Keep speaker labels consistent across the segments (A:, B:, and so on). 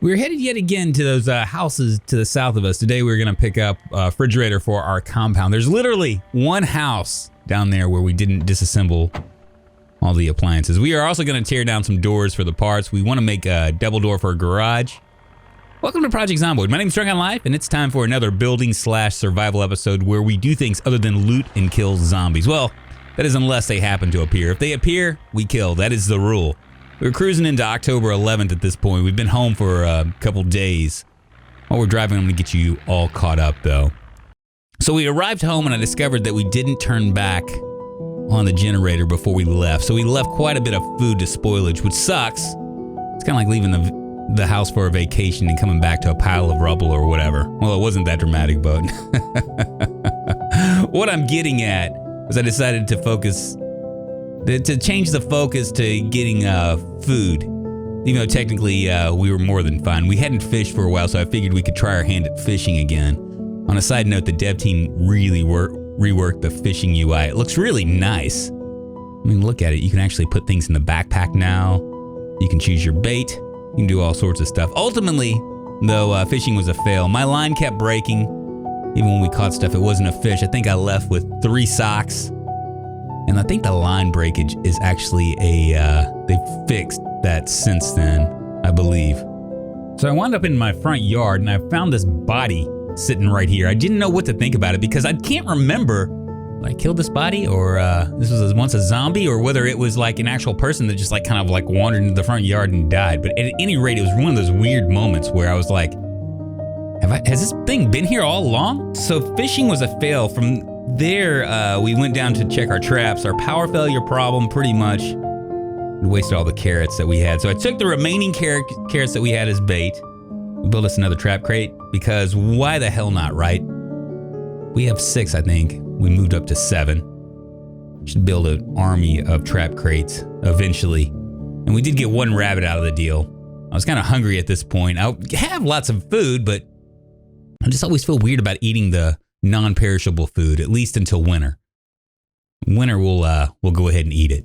A: We're headed yet again to those houses to the south of us. Today we're going to pick up a refrigerator for our compound. There's literally one house down there where we didn't disassemble all the appliances. We are also going to tear down some doors for the parts. We want to make a double door for a garage. Welcome to Project Zomboid. My name is Drunkonlife, and it's time for another building/survival episode where we do things other than loot and kill zombies. Well, that is unless they happen to appear. If they appear, we kill. That is the rule. We're cruising into October 11th at this point. We've been home for a couple days. While we're driving, I'm going to get you all caught up, though. So we arrived home, and I discovered that we didn't turn back on the generator before we left. So we left quite a bit of food to spoilage, which sucks. It's kind of like leaving the house for a vacation and coming back to a pile of rubble or whatever. Well, it wasn't that dramatic, but what I'm getting at was I decided to change the focus to getting food. Even though technically we were more than fine. We hadn't fished for a while, so I figured we could try our hand at fishing again. On a side note, the dev team really reworked the fishing UI. It looks really nice. I mean, look at it. You can actually put things in the backpack now. You can choose your bait. You can do all sorts of stuff. Ultimately, though, fishing was a fail. My line kept breaking. Even when we caught stuff, it wasn't a fish. I think I left with 3 socks. And I think the line breakage is actually they've fixed that since then, I believe. So I wound up in my front yard and I found this body sitting right here. I didn't know what to think about it because I can't remember if I killed this body or this was once a zombie or whether it was like an actual person that just like kind of like wandered into the front yard and died. But at any rate, it was one of those weird moments where I was like, has this thing been here all along? So fishing was a fail. From there, we went down to check our traps. Our power failure problem pretty much wasted all the carrots that we had. So I took the remaining carrots that we had as bait. We built us another trap crate because why the hell not, right? We have 6, I think. We moved up to 7. Should build an army of trap crates eventually. And we did get 1 rabbit out of the deal. I was kind of hungry at this point. I have lots of food, but I just always feel weird about eating the non-perishable food, at least until winter. Winter, we'll go ahead and eat it.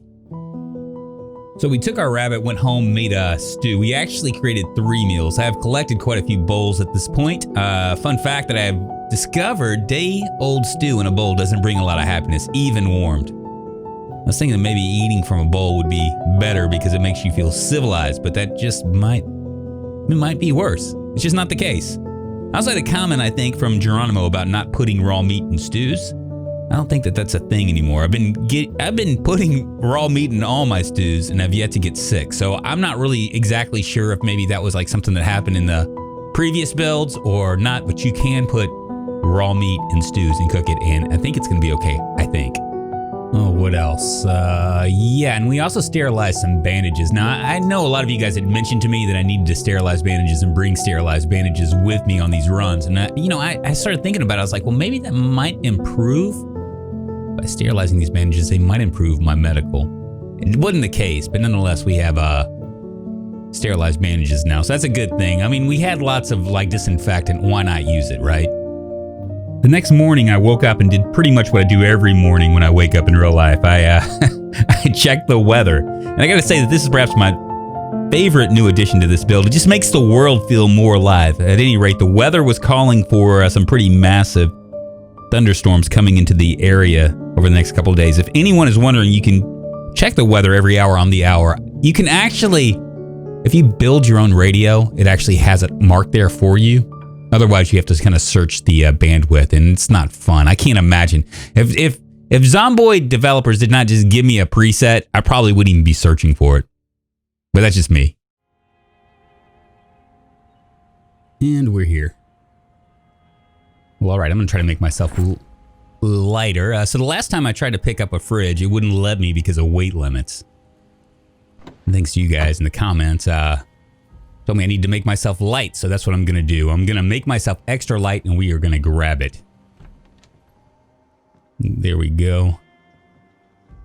A: So we took our rabbit, went home, made a stew. We actually created 3 meals. I have collected quite a few bowls at this point. Fun fact that I have discovered, day-old stew in a bowl doesn't bring a lot of happiness, even warmed. I was thinking that maybe eating from a bowl would be better because it makes you feel civilized, but that just might be worse. It's just not the case. I also had a comment, I think, from Geronimo about not putting raw meat in stews. I don't think that that's a thing anymore. I've been putting raw meat in all my stews and I've yet to get sick. So I'm not really exactly sure if maybe that was like something that happened in the previous builds or not, but you can put raw meat in stews and cook it, and I think it's gonna be okay, I think. Oh, what else? Yeah, and we also sterilized some bandages. Now, I know a lot of you guys had mentioned to me that I needed to sterilize bandages and bring sterilized bandages with me on these runs. And I started thinking about it. I was like, well, maybe that might improve. By sterilizing these bandages, they might improve my medical. It wasn't the case, but nonetheless, we have sterilized bandages now, so that's a good thing. I mean, we had lots of like disinfectant. Why not use it, right? The next morning, I woke up and did pretty much what I do every morning when I wake up in real life. I checked the weather. And I gotta say that this is perhaps my favorite new addition to this build. It just makes the world feel more alive. At any rate, the weather was calling for some pretty massive thunderstorms coming into the area over the next couple of days. If anyone is wondering, you can check the weather every hour on the hour. You can actually, if you build your own radio, it actually has it marked there for you. Otherwise, you have to kind of search the bandwidth, and it's not fun. I can't imagine. If Zomboid developers did not just give me a preset, I probably wouldn't even be searching for it. But that's just me. And we're here. Well, all right, I'm going to try to make myself lighter. So the last time I tried to pick up a fridge, it wouldn't let me because of weight limits. And thanks to you guys in the comments, told me I need to make myself light, so that's what I'm going to do. I'm going to make myself extra light, and we are going to grab it. There we go.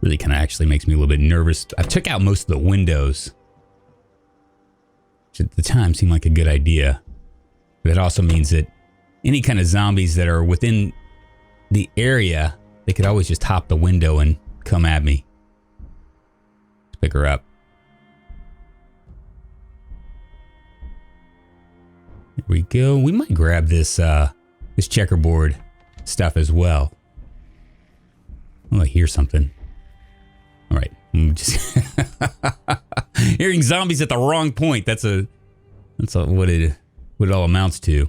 A: Really kind of actually makes me a little bit nervous. I took out most of the windows, which at the time seemed like a good idea. That also means that any kind of zombies that are within the area, they could always just hop the window and come at me. Let's pick her up. There we go. We might grab this this checkerboard stuff as well. Oh, I hear something. All right. Just hearing zombies at the wrong point. That's what it all amounts to.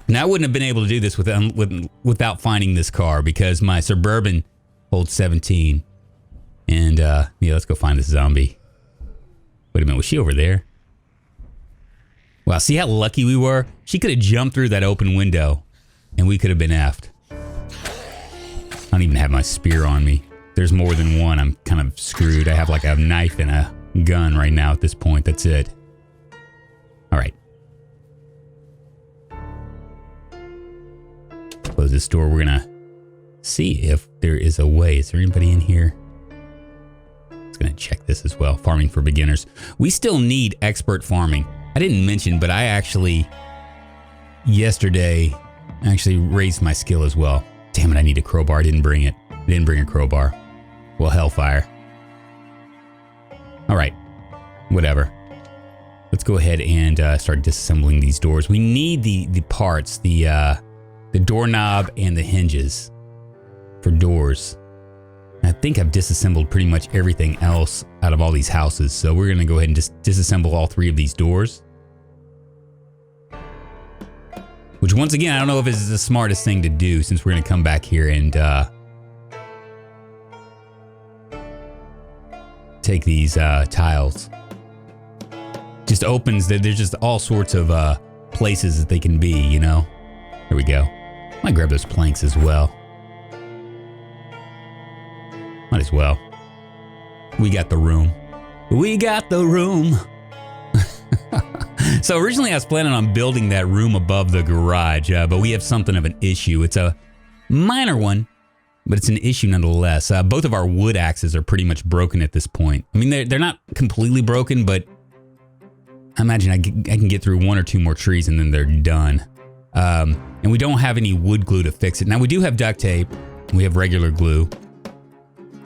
A: Now I wouldn't have been able to do this without finding this car because my Suburban holds 17. And yeah, let's go find this zombie. Wait a minute, was she over there? Wow, see how lucky we were? She could have jumped through that open window and we could have been effed. I don't even have my spear on me. If there's more than one, I'm kind of screwed. I have like a knife and a gun right now at this point. That's it. All right. Close this door. We're gonna see if there is a way. Is there anybody in here? Just gonna check this as well. Farming for beginners. We still need expert farming. I didn't mention, but I actually yesterday raised my skill as well. Damn it, I need a crowbar. I didn't bring it. I didn't bring a crowbar. Well, hellfire. All right, whatever. Let's go ahead and start disassembling these doors. We need the parts, the doorknob and the hinges for doors. I think I've disassembled pretty much everything else out of all these houses. So we're gonna go ahead and just disassemble all 3 of these doors. Which once again, I don't know if this is the smartest thing to do since we're gonna come back here and take these tiles. Just opens, there's just all sorts of places that they can be, you know? Here we go. Might grab those planks as well. Might as well. We got the room. We got the room. So originally I was planning on building that room above the garage, but we have something of an issue. It's a minor one, but it's an issue nonetheless. Both of our wood axes are pretty much broken at this point. I mean, they're not completely broken, but I imagine I can get through 1 or 2 more trees and then they're done. And we don't have any wood glue to fix it. Now we do have duct tape. We have regular glue.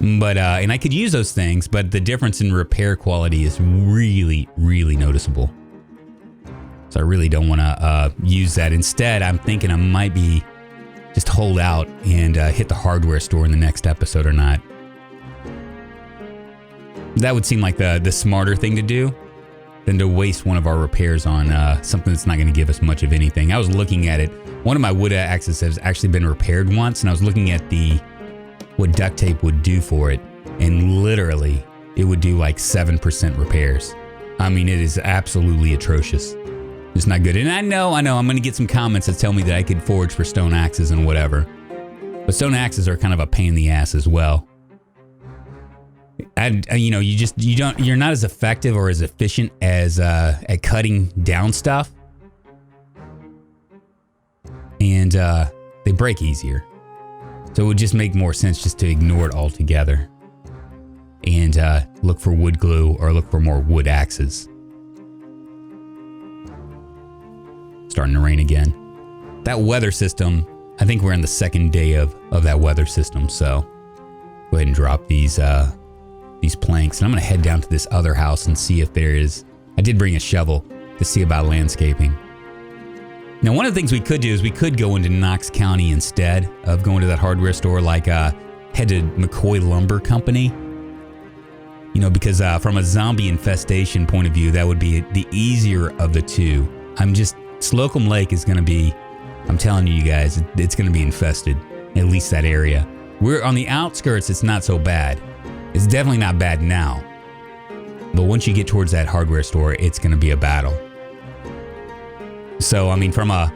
A: But, and I could use those things, but the difference in repair quality is really, really noticeable. So I really don't want to use that. Instead, I'm thinking I might be just hold out and hit the hardware store in the next episode or not. That would seem like the smarter thing to do than to waste one of our repairs on something that's not going to give us much of anything. I was looking at it. One of my wood axes has actually been repaired once, and I was looking at what duct tape would do for it, and literally it would do like 7% repairs. I mean, it is absolutely atrocious. It's not good. And I know, I'm going to get some comments that tell me that I could forge for stone axes and whatever. But stone axes are kind of a pain in the ass as well. You're not as effective or as efficient as at cutting down stuff. And they break easier. So it would just make more sense just to ignore it altogether and look for wood glue or look for more wood axes. Starting to rain again. That weather system, I think we're in the 2nd day of that weather system. So go ahead and drop these planks. And I'm going to head down to this other house and see if there is... I did bring a shovel to see about landscaping. Now, one of the things we could do is we could go into Knox County instead of going to that hardware store, like head to McCoy Lumber Company. You know, because from a zombie infestation point of view, that would be the easier of the two. Slocum Lake is going to be, I'm telling you guys, it's going to be infested, at least that area. We're on the outskirts, it's not so bad. It's definitely not bad now. But once you get towards that hardware store, it's going to be a battle. So, I mean, from a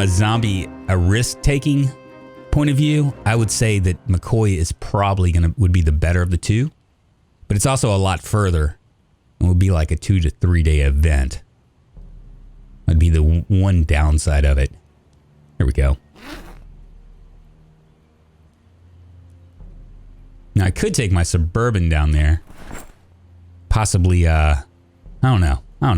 A: zombie, a risk-taking point of view, I would say that McCoy is probably would be the better of the two. But it's also a lot further. It would be like a 2 to 3 day event. That'd be the one downside of it. Here we go. Now I could take my Suburban down there. Possibly, I don't know. I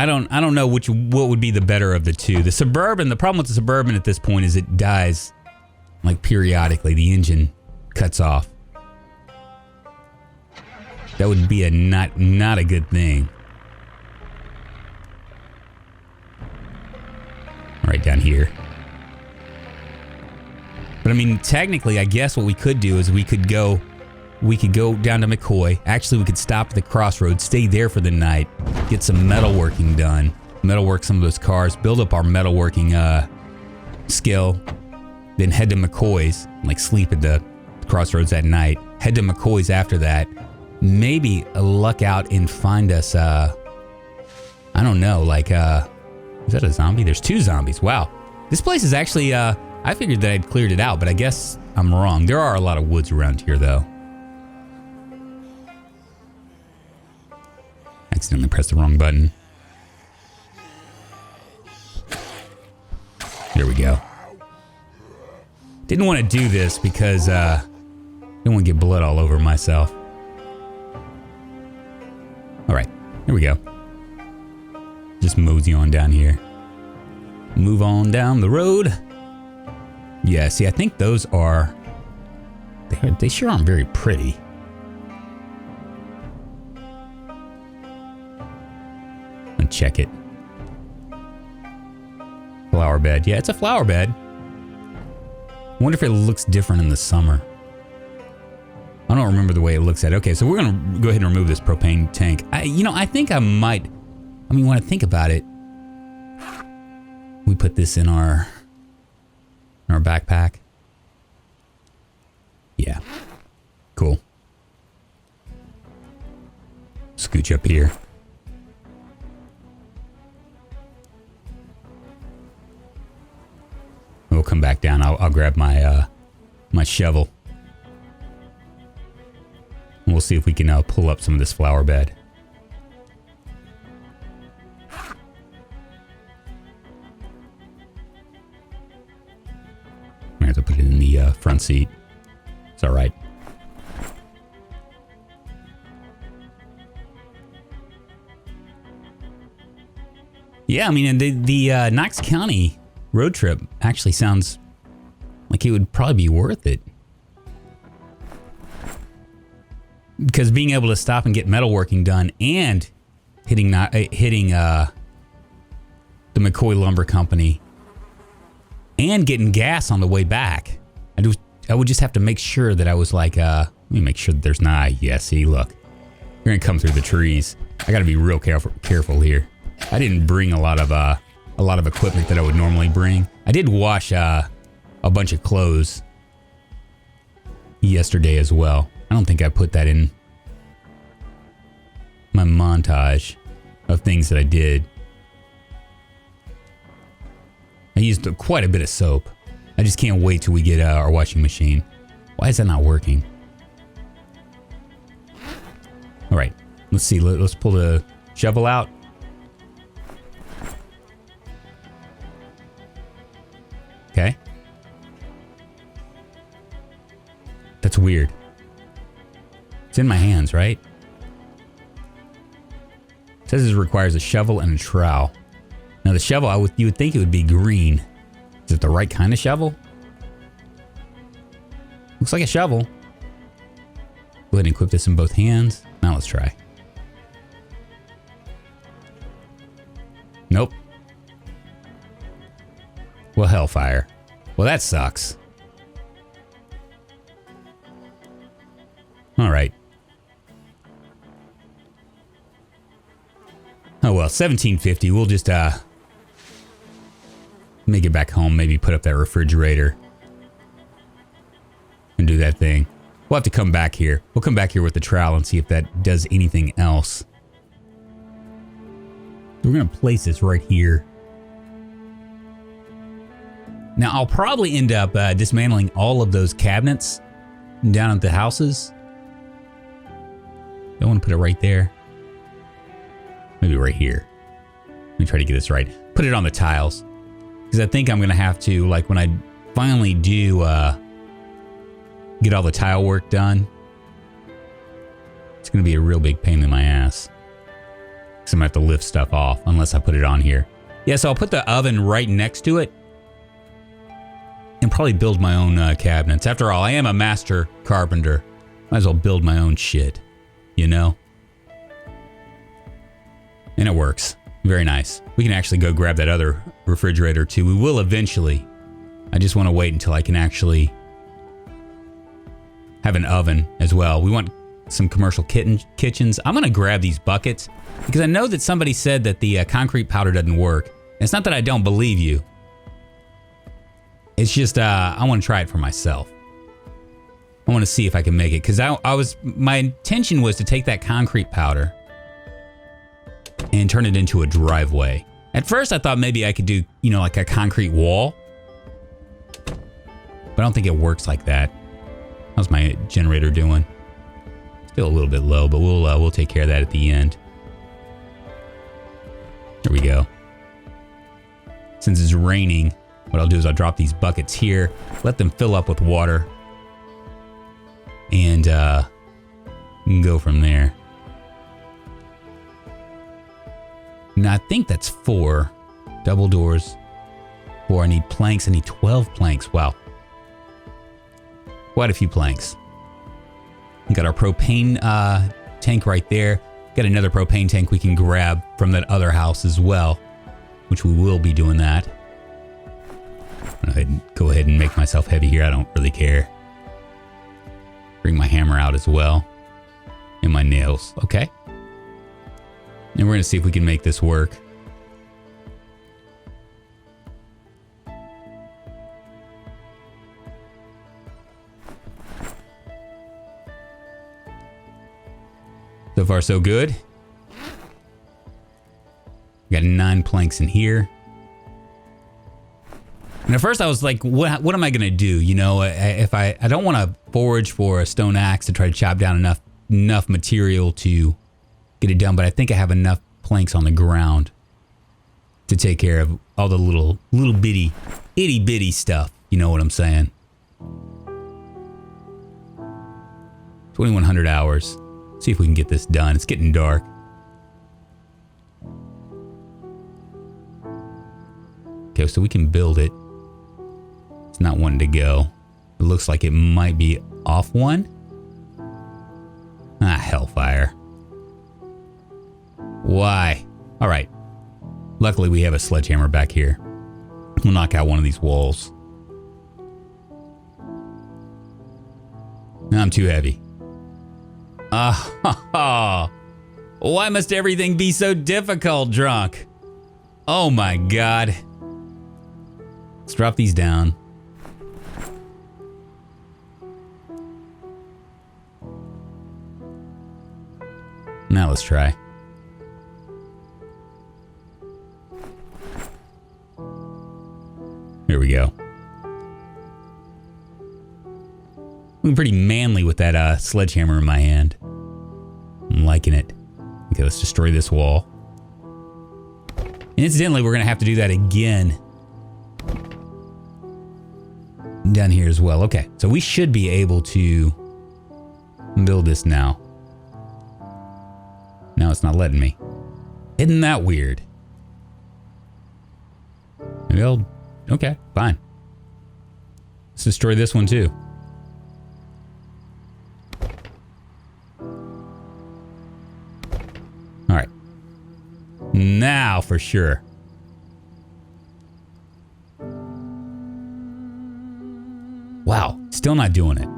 A: don't know what would be the better of the two. The Suburban, the problem with the Suburban at this point is it dies like periodically. The engine cuts off. That would be a not a good thing. Right down here. But I mean, technically, I guess what we could do is we could go down to McCoy. Actually, we could stop at the crossroads, stay there for the night, get some metalworking done, metalwork some of those cars, build up our metalworking skill, then head to McCoy's, like sleep at the crossroads that night, head to McCoy's after that, maybe luck out and find us, I don't know, like, is that a zombie? There's 2 zombies. Wow. This place is actually, I figured that I'd cleared it out, but I guess I'm wrong. There are a lot of woods around here, though. Accidentally pressed the wrong button. There we go. Didn't want to do this because I didn't want to get blood all over myself. All right, here we go. Just mosey on down here. Move on down the road. Yeah, see, I think those are... They sure aren't very pretty. Let's check it. Flower bed. Yeah, it's a flower bed. I wonder if it looks different in the summer. I don't remember the way it looks at. Okay, so we're going to go ahead and remove this propane tank. I think I might... I mean, when I think about it, we put this in our backpack. Yeah. Cool. Scooch up here. We'll come back down. I'll grab my my shovel. And we'll see if we can pull up some of this flower bed. I have to put it in the front seat. It's all right. Yeah, I mean, the Knox County road trip actually sounds like it would probably be worth it. Because being able to stop and get metalworking done and hitting the McCoy Lumber Company and getting gas on the way back. I would just have to make sure that I was like, let me make sure that there's not. Yeah, see, look. You're going to come through the trees. I got to be real careful here. I didn't bring a lot of equipment that I would normally bring. I did wash a bunch of clothes yesterday as well. I don't think I put that in my montage of things that I did. I used quite a bit of soap. I just can't wait till we get our washing machine. Why is that not working? All right, let's see. Let's pull the shovel out. Okay. That's weird. It's in my hands, right? It says it requires a shovel and a trowel. Now the shovel, you would think it would be green. Is it the right kind of shovel? Looks like a shovel. Go ahead and equip this in both hands. Now let's try. Nope. Well, hellfire. Well, that sucks. All right. Oh well, 1750. We'll just make it back home. Maybe put up that refrigerator and do that thing. We'll have to come back here. We'll come back here with the trowel and see if that does anything else. We're gonna place this right here. Now I'll probably end up dismantling all of those cabinets down at the houses. Don't want to put it right there. Maybe right here. Let me try to get this right. Put it on the tiles. Because I think I'm going to have to, like when I finally do get all the tile work done, it's going to be a real big pain in my ass. Because I'm going to have to lift stuff off unless I put it on here. Yeah, so I'll put the oven right next to it. And probably build my own cabinets. After all, I am a master carpenter. Might as well build my own shit. you know? And it works. Very nice. We can actually go grab that other refrigerator too. We will eventually. I just want to wait until I can actually have an oven as well. We want some commercial kitchens. I'm going to grab these buckets because I know that somebody said that the concrete powder doesn't work. And it's not that I don't believe you. It's just I want to try it for myself. I want to see if I can make it because my intention was to take that concrete powder and turn it into a driveway. At first I thought maybe I could do, you know, like a concrete wall. But I don't think it works like that. How's my generator doing? Still a little bit low, but we'll take care of that at the end. There we go. Since it's raining, what I'll do is I'll drop these buckets here, let them fill up with water, and we can go from there. Now I think that's 4 double doors. 4. I need planks. I need 12 planks. Wow. Quite a few planks. We got our propane tank right there. Got another propane tank we can grab from that other house as well, which we will be doing that. I'm gonna go ahead and make myself heavy here. I don't really care. Bring my hammer out as well. And my nails. Okay. And we're gonna see if we can make this work. So far, so good. We got 9 planks in here. And at first I was like, what am I going to do? You know, if I don't want to forage for a stone axe to try to chop down enough material to get it done, but I think I have enough planks on the ground to take care of all the little bitty, itty bitty stuff. You know what I'm saying? 2100 hours. See if we can get this done. It's getting dark. Okay, so we can build it. It's not wanting to go. It looks like it might be off one. Ah, hellfire. Why? All right. Luckily, we have a sledgehammer back here. We'll knock out one of these walls. I'm too heavy. Why must everything be so difficult, Drunk? Oh my God. Let's drop these down. Now let's try. Here we go. Looking pretty manly with that sledgehammer in my hand. I'm liking it. Okay, let's destroy this wall. And incidentally, we're going to have to do that again down here as well. Okay, so we should be able to build this now. Now it's not letting me. Isn't that weird? Maybe I'll... Okay, fine. Let's destroy this one too. All right. Now for sure. Wow, still not doing it.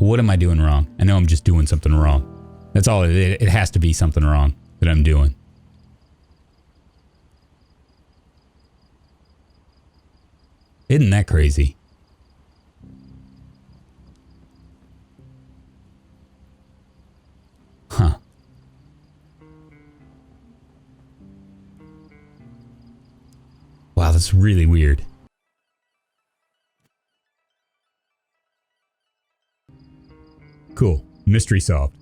A: What am I doing wrong? I know I'm just doing something wrong. That's all it has to be something wrong that I'm doing. Isn't that crazy? Huh. Wow, that's really weird. Cool. Mystery solved.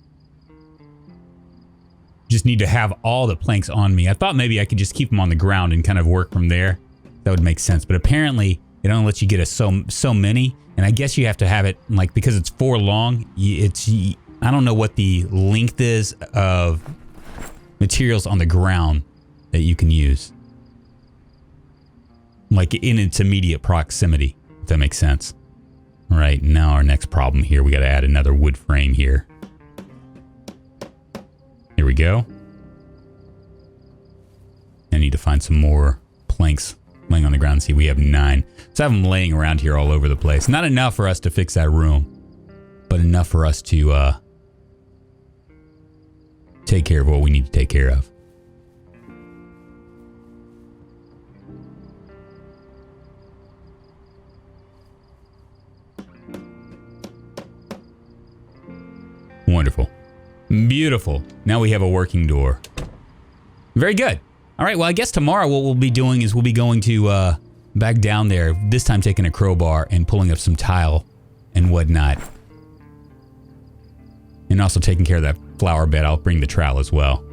A: Just need to have all the planks on me. I thought maybe I could just keep them on the ground and kind of work from there. That would make sense. But apparently, it only lets you get so many. And I guess you have to have it, like, because it's 4 long, I don't know what the length is of materials on the ground that you can use. Like, in its immediate proximity, if that makes sense. All right, now our next problem here, we got to add another wood frame here. Here we go. I need to find some more planks laying on the ground. See, we have 9. So I have them laying around here all over the place. Not enough for us to fix that room, but enough for us to take care of what we need to take care of. Wonderful. Beautiful. Now we have a working door. Very good. All right, well, I guess tomorrow what we'll be doing is we'll be going to back down there, this time taking a crowbar and pulling up some tile and whatnot. And also taking care of that flower bed. I'll bring the trowel as well.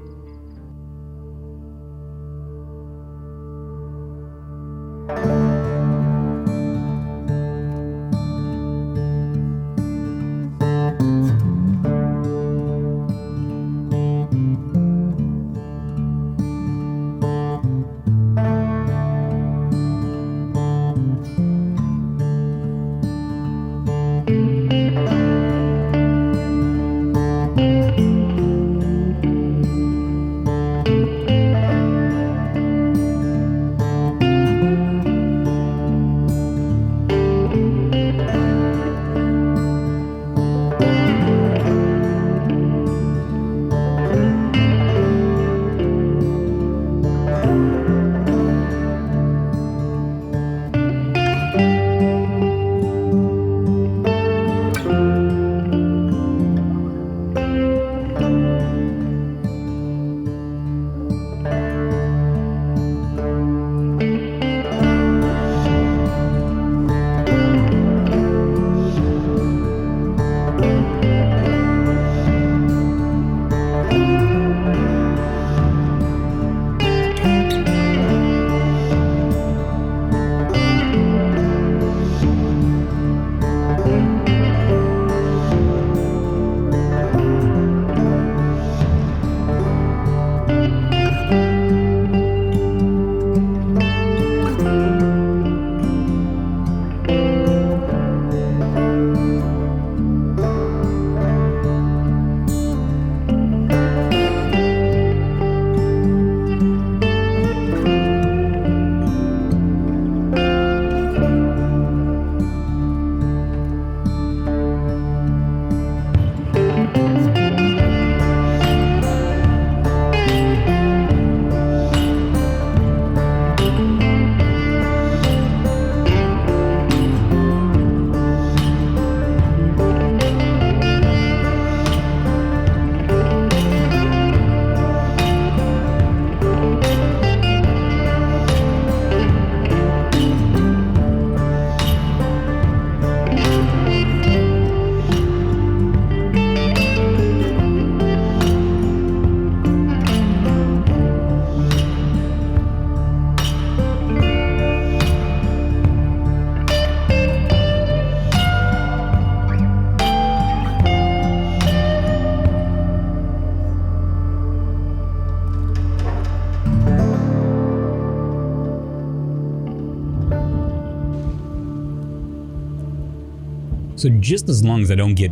A: So just as long as I don't get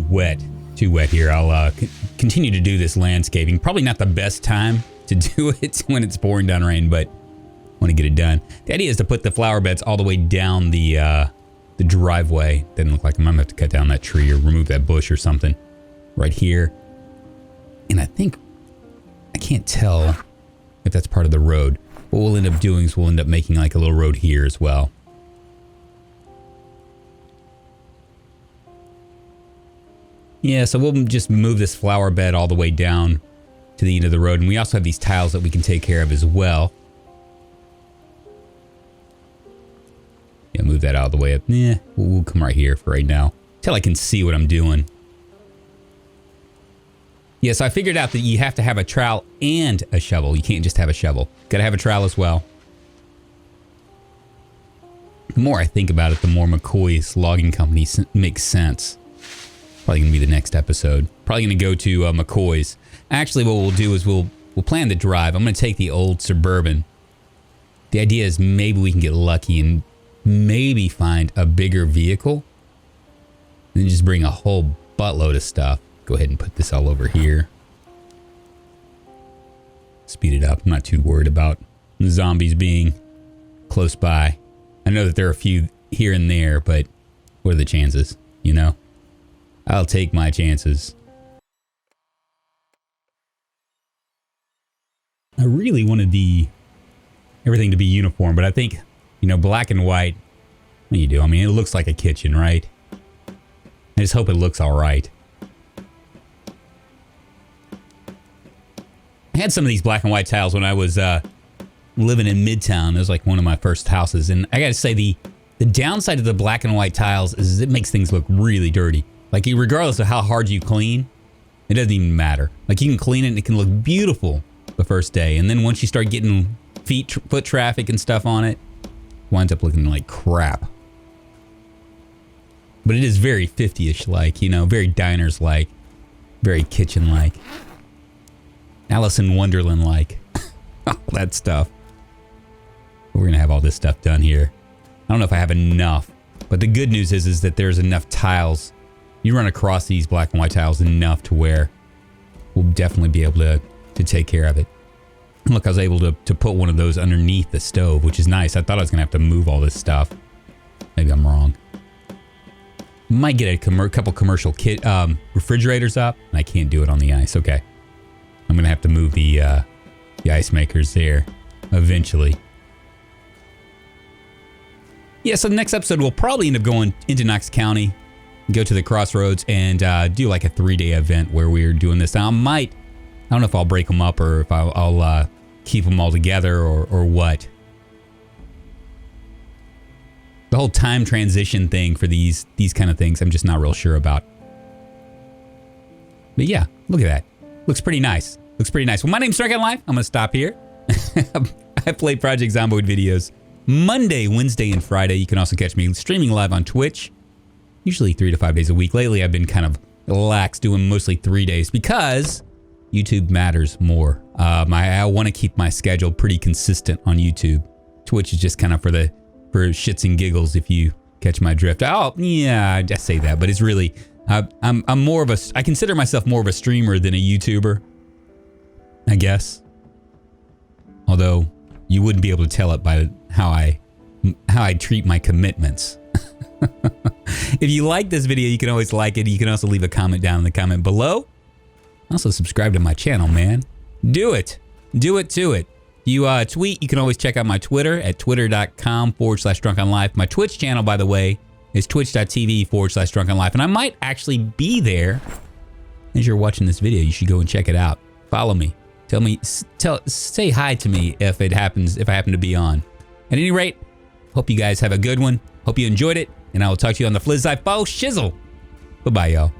A: too wet here, I'll continue to do this landscaping. Probably not the best time to do it when it's pouring down rain, but I want to get it done. The idea is to put the flower beds all the way down the driveway. Doesn't look like I'm gonna have to cut down that tree or remove that bush or something right here. And I think, I can't tell if that's part of the road. What we'll end up doing is we'll end up making like a little road here as well. Yeah, so we'll just move this flower bed all the way down to the end of the road. And we also have these tiles that we can take care of as well. Yeah, move that out of the way up. Yeah, we'll come right here for right now. Till I can see what I'm doing. Yeah, so I figured out that you have to have a trowel and a shovel. You can't just have a shovel. Gotta have a trowel as well. The more I think about it, the more McCoy's logging company makes sense. Probably gonna be the next episode. Probably gonna go to McCoy's. Actually, what we'll do is we'll plan the drive. I'm gonna take the old Suburban. The idea is maybe we can get lucky and maybe find a bigger vehicle. And then just bring a whole buttload of stuff. Go ahead and put this all over here. speed it up. I'm not too worried about zombies being close by. I know that there are a few here and there, but what are the chances, you know? I'll take my chances. I really wanted everything to be uniform, but I think, you know, black and white, what do you do? I mean, it looks like a kitchen, right? I just hope it looks all right. I had some of these black and white tiles when I was living in Midtown. It was like one of my first houses. And I gotta say, the downside of the black and white tiles is it makes things look really dirty. Like, regardless of how hard you clean, it doesn't even matter. Like, you can clean it and it can look beautiful the first day. And then once you start getting foot traffic and stuff on it, it winds up looking like crap. But it is very 50-ish like, you know, very diners like, very kitchen like, Alice in Wonderland like, all that stuff. We're gonna have all this stuff done here. I don't know if I have enough, but the good news is that there's enough tiles. You run across these black and white tiles enough to where we'll definitely be able to take care of it. Look, I was able to put one of those underneath the stove, which is nice. I thought I was gonna have to move all this stuff. Maybe I'm wrong. Might get a couple commercial refrigerators up, and I can't do it on the ice. Okay, I'm gonna have to move the ice makers there eventually. Yeah, so the next episode we'll probably end up going into Knox County, go to the crossroads, and do like a 3-day event where we're doing this. Now I don't know if I'll break them up or if I'll keep them all together or what. The whole time transition thing for these kind of things, I'm just not real sure about. But yeah, look at that. Looks pretty nice. Looks pretty nice. Well, my name's Drunkonlife. I'm going to stop here. I play Project Zomboid videos Monday, Wednesday, and Friday. You can also catch me streaming live on Twitch, usually 3 to 5 days a week. Lately, I've been kind of lax, doing mostly 3 days because YouTube matters more. I want to keep my schedule pretty consistent on YouTube. Twitch is just kind of for shits and giggles, if you catch my drift. Oh, yeah, I just say that, but it's really, I'm more of I consider myself more of a streamer than a YouTuber, I guess. Although you wouldn't be able to tell it by how I treat my commitments. If you like this video, you can always like it. You can also leave a comment down in the comment below. Also subscribe to my channel, man. Do it. Do it to it. You tweet, you can always check out my Twitter at twitter.com/drunkonlife. My Twitch channel, by the way, is twitch.tv/drunkonlife. And I might actually be there as you're watching this video. You should go and check it out. Follow me. Say hi to me if I happen to be on. At any rate, hope you guys have a good one. Hope you enjoyed it. And I will talk to you on the flip side. Shizzle. Bye-bye, y'all.